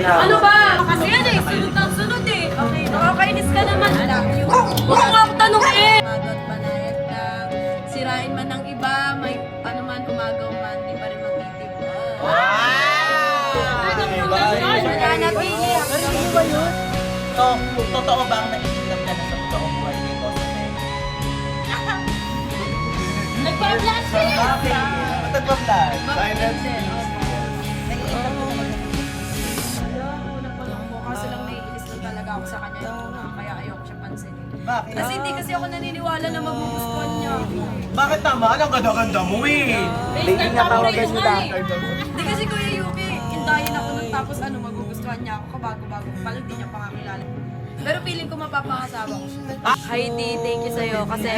Ano ba? Kasi yan eh, sunod ng sunod eh. Okay, nakakainis ka naman. I love you. Huwag mo ako tanongin. Magat panayat na sirain man ng iba, may ano man umagaw man, di pa rin magtitibo. Nananatili hanggang ba yun? So, totoo ba ang naiinggap ka na sa totoong buhay ni Cosme? Nagpa-flash eh. Nagpa-flash. Kaso lang naiinis lang talaga ako sa kanya yung una, kaya ayoko siya pansinin. Bakit? Kasi hindi kasi ako naniniwala na magugustuhan niya. Bakit naman? Ang ganda-ganda mo eh. Hindi nga tawagan si Hindi kasi Kuya Yuki, hintayin ako nun tapos ano, magugustuhan niya ako kabago-bago pa lang, di niya pa kakilala. Pero feeling ko mapapakasawa ko siya. Heidi, thank you sa'yo kasi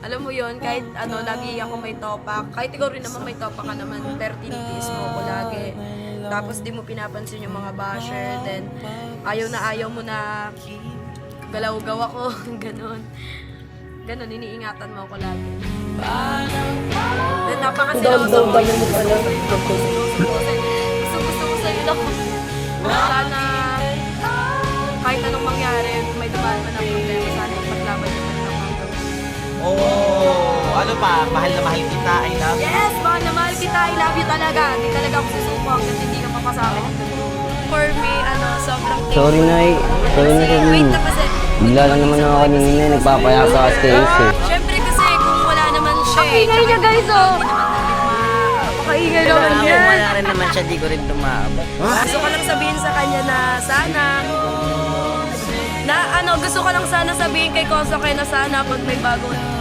alam mo yon kahit ano, lagi ako may topak. Kahit ikaw rin naman may topak ka naman, pero tinitiis mo ako lagi. Tapos di mo pinapansin yung mga basher, then ayaw mo na galaw-gaw ako, ganun. Ganun, iniingatan mo ako lagi. Then napakasiloso mo. Gusto ko sa'yo lang. Sana kahit anong mangyari, may dumaan man ang problema, sana ipaglaban niyo man lang ako. Oh, ano pa? Mahal na mahal kita, I love you. Yes, mahal na mahal kita. I love you talaga. Hindi talaga ako susuko hanggang hindi ka papasabi ng ganun. For me, ano, sobrang thankful. Sorry na eh. Sorry na Kasi, sa wait na kasi. Bigla lang naman ako kanina eh. Nagpapaya sa SKS eh. Siyempre kasi kung wala naman siya Ang ingay niya, guys, oh. Napakaingay naman Kung yan. wala rin naman siya, di ko rin tumaabot. Gusto ko lang sabihin sa kanya na sana gusto ko lang sana sabihin kay Kosoke na sana pag may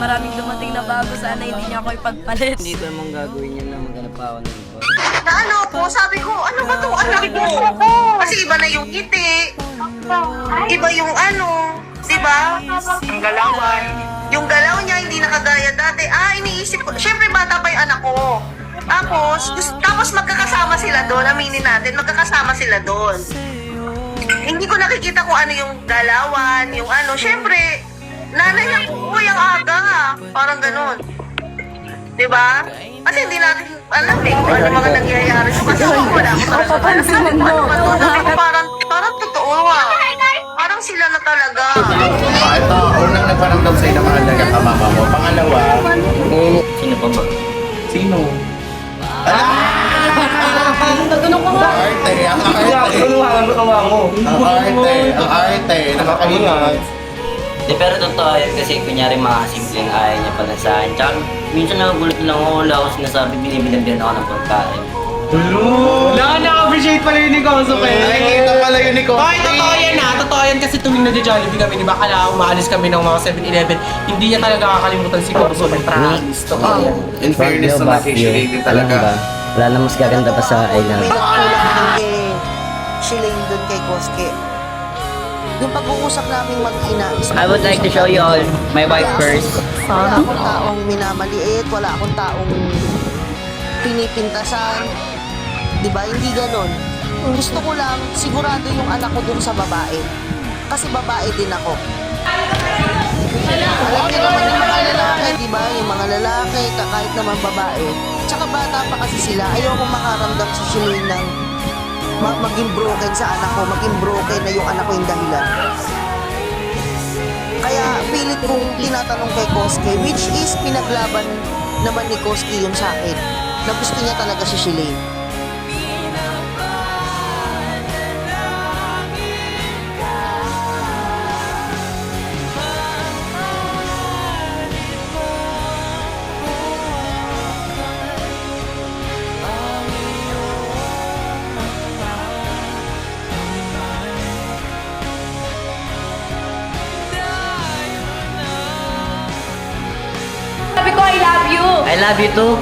maraming dumating na bago, sana hindi niya ako ipagpalit. Hindi ko naman gagawin yun na maghanap pa ako ng iba. Na ano po, sabi ko, ano ba to anak ko? Kasi iba na yung ngiti. Iba yung ano, di ba? Ang galawan. Yung galaw niya hindi nakagaya dati. Iniisip ko, syempre bata pa yung anak ko. Tapos magkakasama sila doon, aminin natin, magkakasama sila doon. Hindi ko nakikita kung ano yung galawan, yung ano. Syempre, nanay niya, uy, ang aga. Parang ganun. Diba? Kasi hindi natin alam eh kung ano mga nangyayari. So kasi wala ko talaga. Parang totoo Parang sila na talaga. Ito, unang nagparamdam sa'yo na mahalaga ka mama mo. Pangalawa, Sino pa ba? sino? Arte, ang arte. Ang arte, nakakaingat. Di, pero totoo yun kasi kunyari mga simpleng ayaw niya pala sa akin. Tsaka minsan nagugulat lang ako, wala ako sinasabi, binibilan ako ng pagkain. Na-appreciate pala yun ni Kosoke. Nakikita pala yun ni Kobe. Bakit totoo yan ha? Totoo yan kasi tuwing nag-Jollibee kami, di ba? Kala umaalis kami ng mga 7-Eleven. Hindi niya talaga kakalimutan si Kosoke. Promise. Totoo yan. In fairness naman kay Shirley talaga. Wala na mas gaganda pa sa I love. May nakakulang din kay Shilane doon kay Koske. Yung pag-uusap namin mag-ina. I would like to show you all my wife first. Wala akong taong minamaliit, wala akong taong pinipintasan. Diba? Hindi ganon. Gusto ko lang, sigurado yung anak ko dun sa babae. Kasi babae din ako. Alam niyo naman yung mga lalaki, diba? Yung mga lalaki, kahit naman babae. Tsaka bata pa kasi sila. Ayoko makaramdam si Shilane ng maging broken sa anak ko, maging broken na yung anak ko yung dahilan. Kaya pilit kong tinatanong kay Koske, which is pinaglaban naman ni Koske yun sa akin, na gusto niya talaga si Shilane. Sabi ko, I love you. I love you too.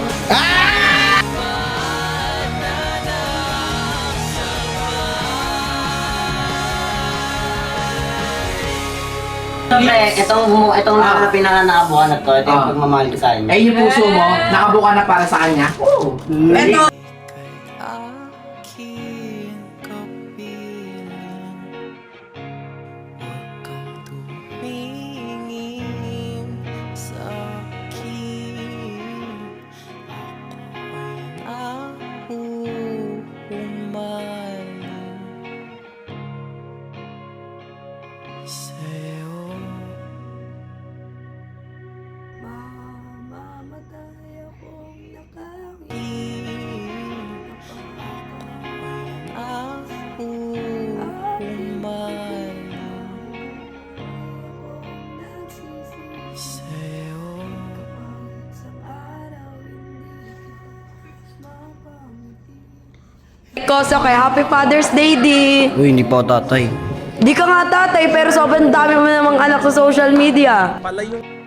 Itong pinaka-nakabuka na to, ito yung pagmamahal ko sa kanya. Eh, yung puso mo, nakabuka na para sa kanya? Oo. Ito, Koso, kaya Happy Father's Day, Di. Uy, hindi pa ako tatay. Di ka nga tatay, pero sobrang dami mo namang anak sa social media. Pala yung